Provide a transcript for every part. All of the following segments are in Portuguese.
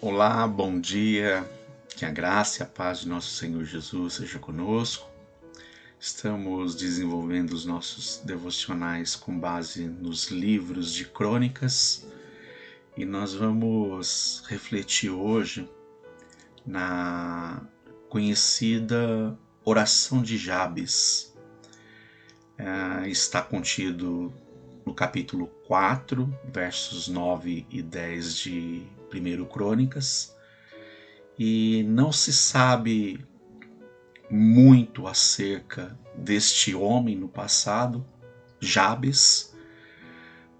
Olá, bom dia, que a graça e a paz de nosso Senhor Jesus seja conosco. Estamos desenvolvendo os nossos devocionais com base nos livros de crônicas e nós vamos refletir hoje na conhecida oração de Jabes. Está contido no capítulo 4, versos 9 e 10 de 1 Crônicas, e não se sabe muito acerca deste homem no passado, Jabes,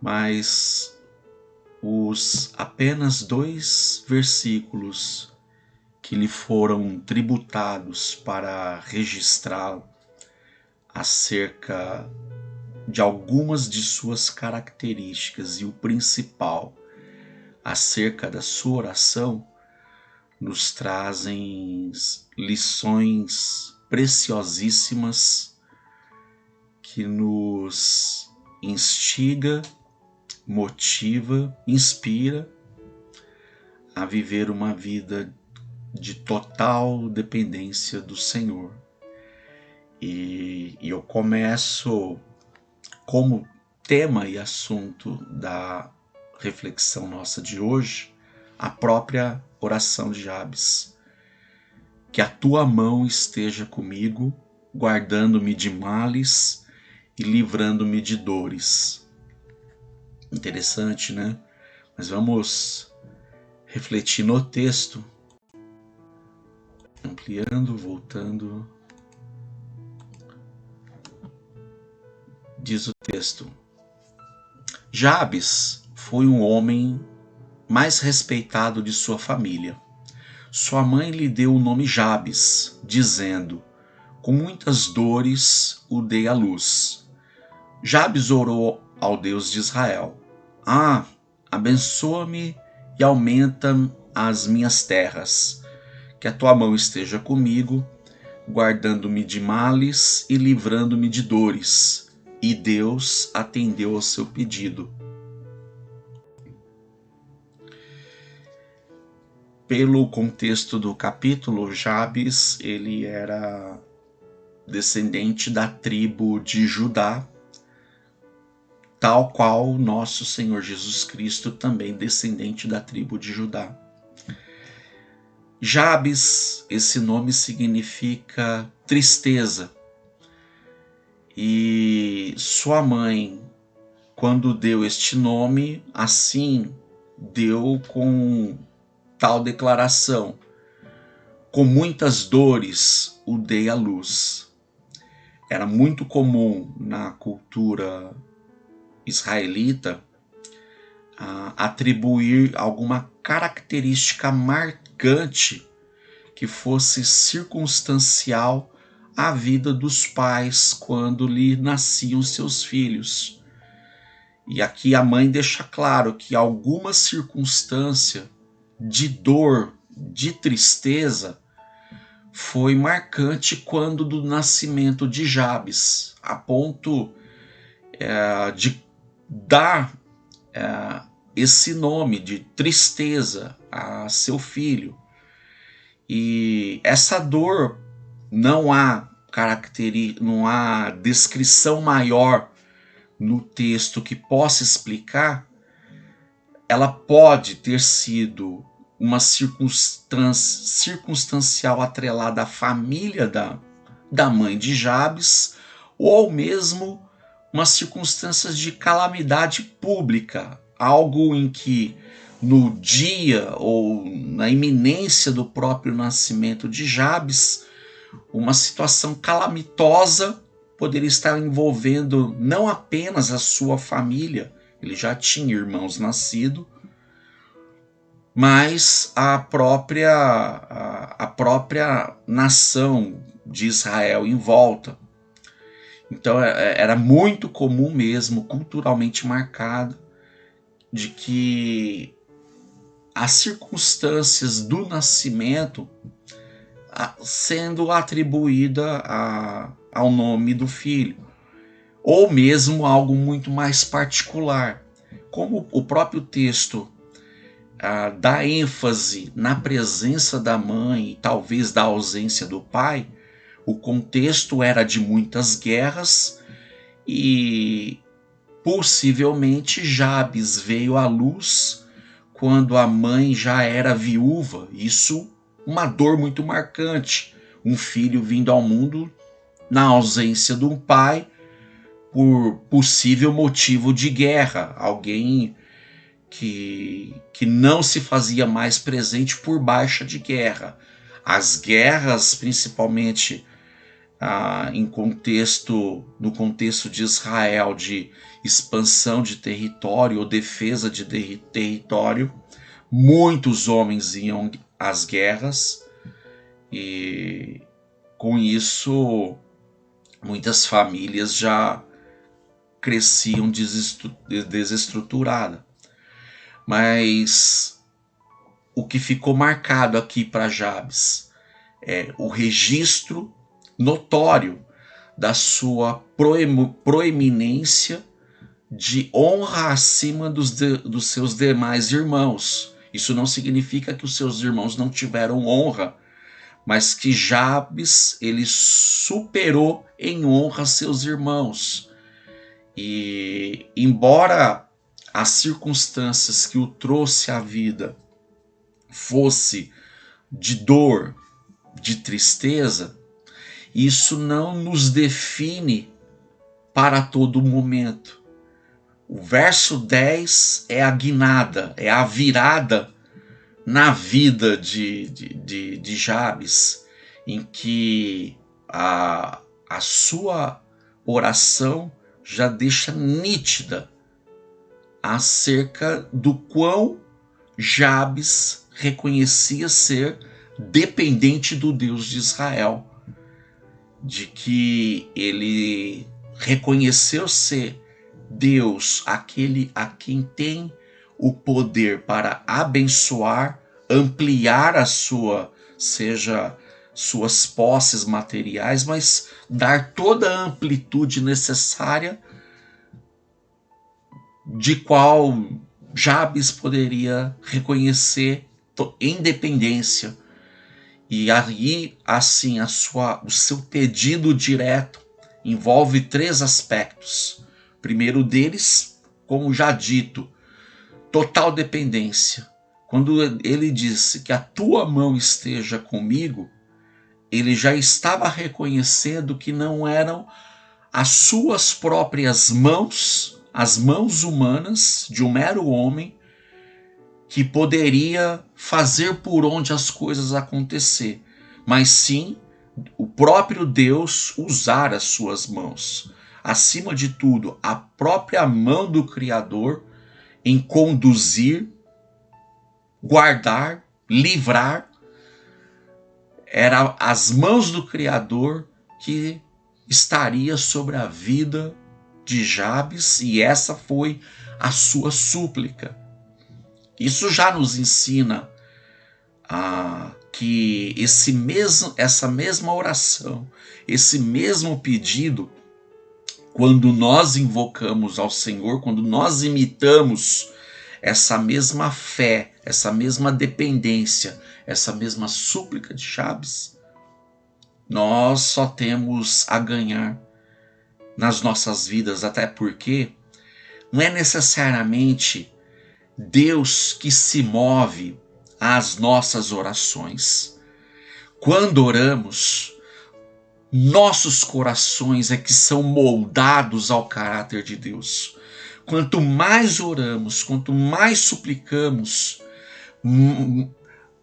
mas os apenas 2 versículos que lhe foram tributados para registrar acerca de algumas de suas características e o principal acerca da sua oração nos trazem lições preciosíssimas que nos instiga, motiva, inspira a viver uma vida de total dependência do Senhor. E eu começo como tema e assunto da reflexão nossa de hoje, a própria oração de Jabes. Que a tua mão esteja comigo, guardando-me de males e livrando-me de dores. Interessante, né? Mas vamos refletir no texto. Ampliando, voltando. Diz o texto: Jabes foi um homem mais respeitado de sua família. Sua mãe lhe deu o nome Jabes, dizendo: com muitas dores o dei à luz. Jabes orou ao Deus de Israel: abençoa-me e aumenta as minhas terras. Que a tua mão esteja comigo, guardando-me de males e livrando-me de dores. E Deus atendeu ao seu pedido. Pelo contexto do capítulo, Jabes ele era descendente da tribo de Judá, tal qual nosso Senhor Jesus Cristo, também descendente da tribo de Judá. Jabes, esse nome significa tristeza. E sua mãe, quando deu este nome, assim deu com tal declaração: com muitas dores o dei à luz. Era muito comum na cultura israelita atribuir alguma característica marcante que fosse circunstancial à vida dos pais quando lhe nasciam seus filhos. E aqui a mãe deixa claro que alguma circunstância de dor, de tristeza, foi marcante quando do nascimento de Jabes, a ponto de dar esse nome de tristeza a seu filho. E essa dor, não há descrição maior no texto que possa explicar. Ela pode ter sido uma circunstancial atrelada à família da mãe de Jabes, ou mesmo uma circunstância de calamidade pública, algo em que no dia ou na iminência do próprio nascimento de Jabes, uma situação calamitosa poderia estar envolvendo não apenas a sua família, ele já tinha irmãos nascidos, mas a própria nação de Israel em volta. Então era muito comum mesmo, culturalmente marcado, de que as circunstâncias do nascimento sendo atribuída ao nome do filho, ou mesmo algo muito mais particular. Como o próprio texto dá ênfase na presença da mãe e talvez da ausência do pai, o contexto era de muitas guerras e possivelmente Jabes veio à luz quando a mãe já era viúva. Isso, uma dor muito marcante. Um filho vindo ao mundo na ausência de um pai por possível motivo de guerra. Alguém que não se fazia mais presente por baixa de guerra. As guerras, principalmente no contexto de Israel, de expansão de território ou defesa de território, muitos homens iam às guerras e com isso muitas famílias já cresciam desestruturadas. Mas o que ficou marcado aqui para Jabes é o registro notório da sua proeminência de honra acima dos seus demais irmãos. Isso não significa que os seus irmãos não tiveram honra, mas que Jabes ele superou em honra seus irmãos. E embora as circunstâncias que o trouxe à vida fosse de dor, de tristeza, isso não nos define para todo momento. O verso 10 é a guinada, é a virada na vida de Jabes, em que a sua oração já deixa nítida acerca do quão Jabes reconhecia ser dependente do Deus de Israel, de que ele reconheceu ser Deus, aquele a quem tem o poder para abençoar, ampliar suas posses materiais, mas dar toda a amplitude necessária de qual Jabes poderia reconhecer independência. E aí, assim, o seu pedido direto envolve 3 aspectos. O primeiro deles, como já dito, total dependência. Quando ele disse que a tua mão esteja comigo, ele já estava reconhecendo que não eram as suas próprias mãos, as mãos humanas de um mero homem, que poderia fazer por onde as coisas acontecer, mas sim o próprio Deus usar as suas mãos. Acima de tudo, a própria mão do Criador em conduzir, guardar, livrar. Era as mãos do Criador que estaria sobre a vida de Jabes, e essa foi a sua súplica. Isso já nos ensina que essa mesma oração, esse mesmo pedido, quando nós invocamos ao Senhor, quando nós imitamos essa mesma fé, essa mesma dependência, essa mesma súplica de Jabes, nós só temos a ganhar nas nossas vidas, até porque não é necessariamente Deus que se move às nossas orações. Quando oramos, nossos corações é que são moldados ao caráter de Deus. Quanto mais oramos, quanto mais suplicamos,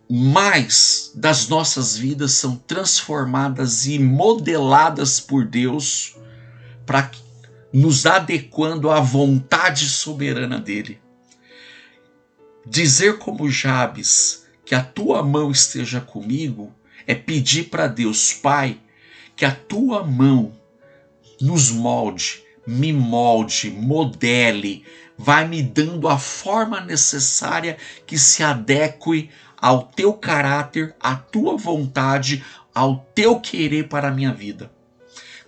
mais das nossas vidas são transformadas e modeladas por Deus para nos adequando à vontade soberana dele. Dizer como Jabes que a tua mão esteja comigo é pedir para Deus, Pai, que a tua mão nos molde, me molde, modele, vai me dando a forma necessária que se adeque ao teu caráter, à tua vontade, ao teu querer para a minha vida.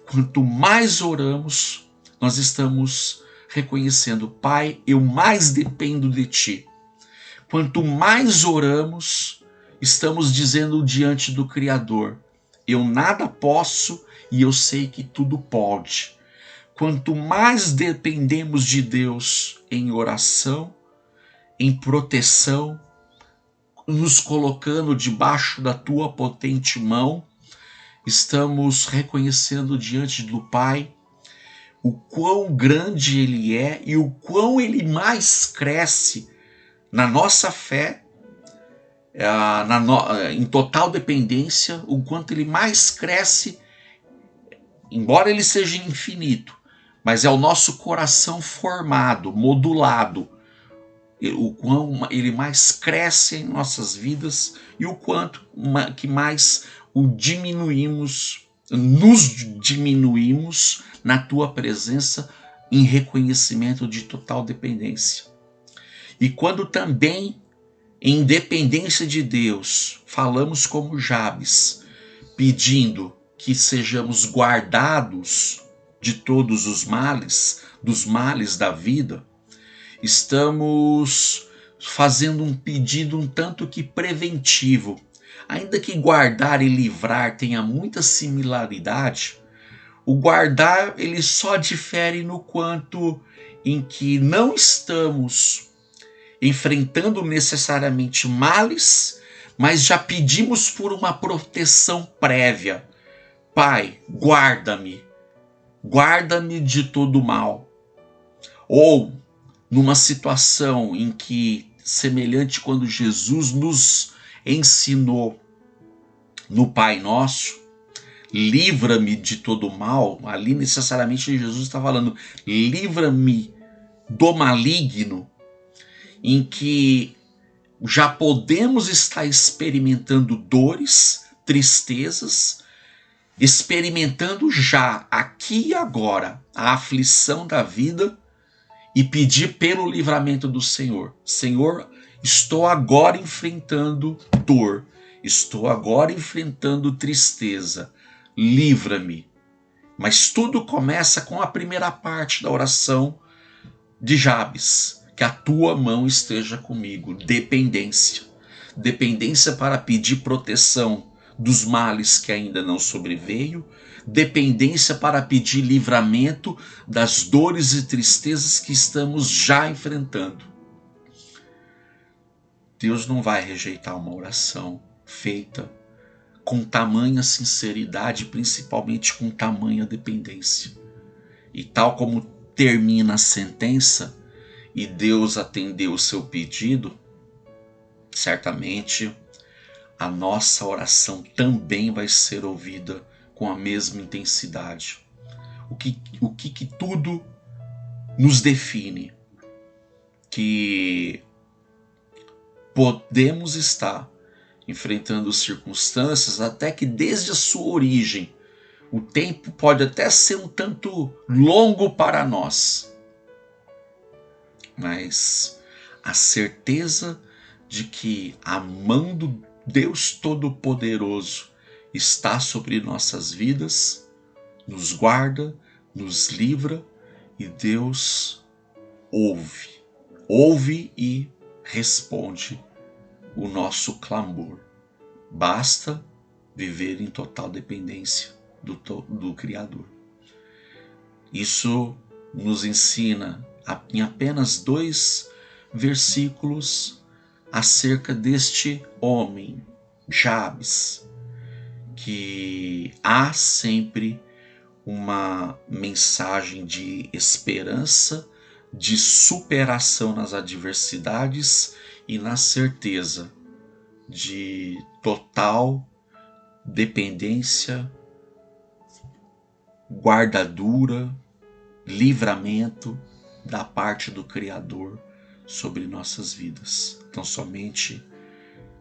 Quanto mais oramos, nós estamos reconhecendo, Pai, eu mais dependo de ti. Quanto mais oramos, estamos dizendo diante do Criador: eu nada posso e eu sei que tudo pode. Quanto mais dependemos de Deus em oração, em proteção, nos colocando debaixo da tua potente mão, estamos reconhecendo diante do Pai o quão grande Ele é e o quão Ele mais cresce na nossa fé, em total dependência, o quanto Ele mais cresce, embora Ele seja infinito, mas é o nosso coração formado, modulado, o quão Ele mais cresce em nossas vidas e o quanto que mais nos diminuímos na tua presença em reconhecimento de total dependência. E quando também, em dependência de Deus, falamos como Jabes, pedindo que sejamos guardados de todos os males, dos males da vida, estamos fazendo um pedido um tanto que preventivo. Ainda que guardar e livrar tenha muita similaridade, o guardar ele só difere no quanto em que não estamos enfrentando necessariamente males, mas já pedimos por uma proteção prévia. Pai, guarda-me de todo mal. Ou numa situação em que, semelhante quando Jesus nos ensinou no Pai Nosso, livra-me de todo mal, ali necessariamente Jesus está falando, livra-me do maligno, em que já podemos estar experimentando dores, tristezas, experimentando já, aqui e agora, a aflição da vida e pedir pelo livramento do Senhor. Senhor, estou agora enfrentando dor, estou agora enfrentando tristeza, livra-me. Mas tudo começa com a primeira parte da oração de Jabes, que a tua mão esteja comigo, dependência. Dependência para pedir proteção dos males que ainda não sobreveio, dependência para pedir livramento das dores e tristezas que estamos já enfrentando. Deus não vai rejeitar uma oração feita com tamanha sinceridade, principalmente com tamanha dependência. E tal como termina a sentença, e Deus atendeu o seu pedido, certamente a nossa oração também vai ser ouvida com a mesma intensidade. O que tudo nos define? Que podemos estar enfrentando circunstâncias até que desde a sua origem o tempo pode até ser um tanto longo para nós, mas a certeza de que a mão do Deus Todo-Poderoso está sobre nossas vidas, nos guarda, nos livra e Deus ouve e responde o nosso clamor. Basta viver em total dependência do Criador. Isso nos ensina em apenas 2 versículos acerca deste homem, Jabes, que há sempre uma mensagem de esperança, de superação nas adversidades e na certeza de total dependência, guardadura, livramento da parte do Criador sobre nossas vidas. Então somente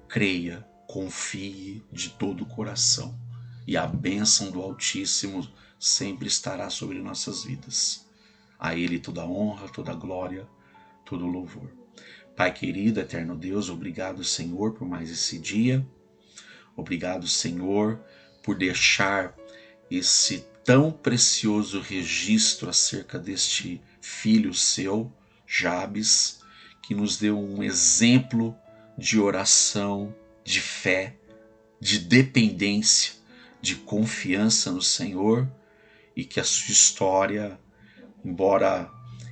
creia, confie de todo o coração e a bênção do Altíssimo sempre estará sobre nossas vidas. A Ele toda a honra, toda a glória, todo o louvor. Pai querido, eterno Deus, obrigado, Senhor, por mais esse dia. Obrigado, Senhor, por deixar esse tão precioso registro acerca deste filho seu, Jabes, que nos deu um exemplo de oração, de fé, de dependência, de confiança no Senhor, e que a sua história, embora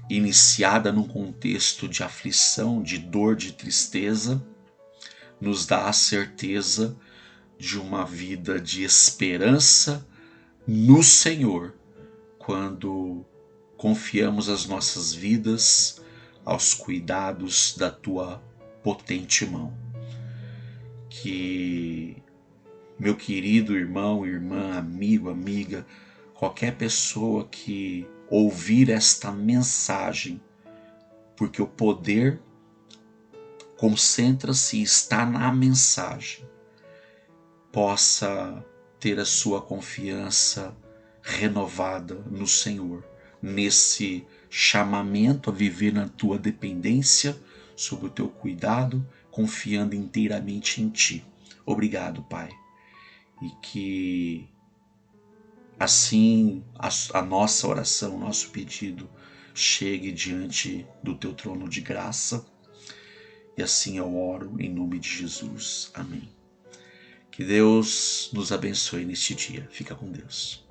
iniciada num contexto de aflição, de dor, de tristeza, nos dá a certeza de uma vida de esperança no Senhor, quando confiamos as nossas vidas aos cuidados da tua potente mão. Que, meu querido irmão, irmã, amigo, amiga, qualquer pessoa que ouvir esta mensagem, porque o poder concentra-se e está na mensagem, possa ter a sua confiança renovada no Senhor, nesse chamamento a viver na tua dependência, sob o teu cuidado, confiando inteiramente em ti. Obrigado, Pai. E que assim a nossa oração, o nosso pedido chegue diante do teu trono de graça. E assim eu oro em nome de Jesus. Amém. Que Deus nos abençoe neste dia. Fica com Deus.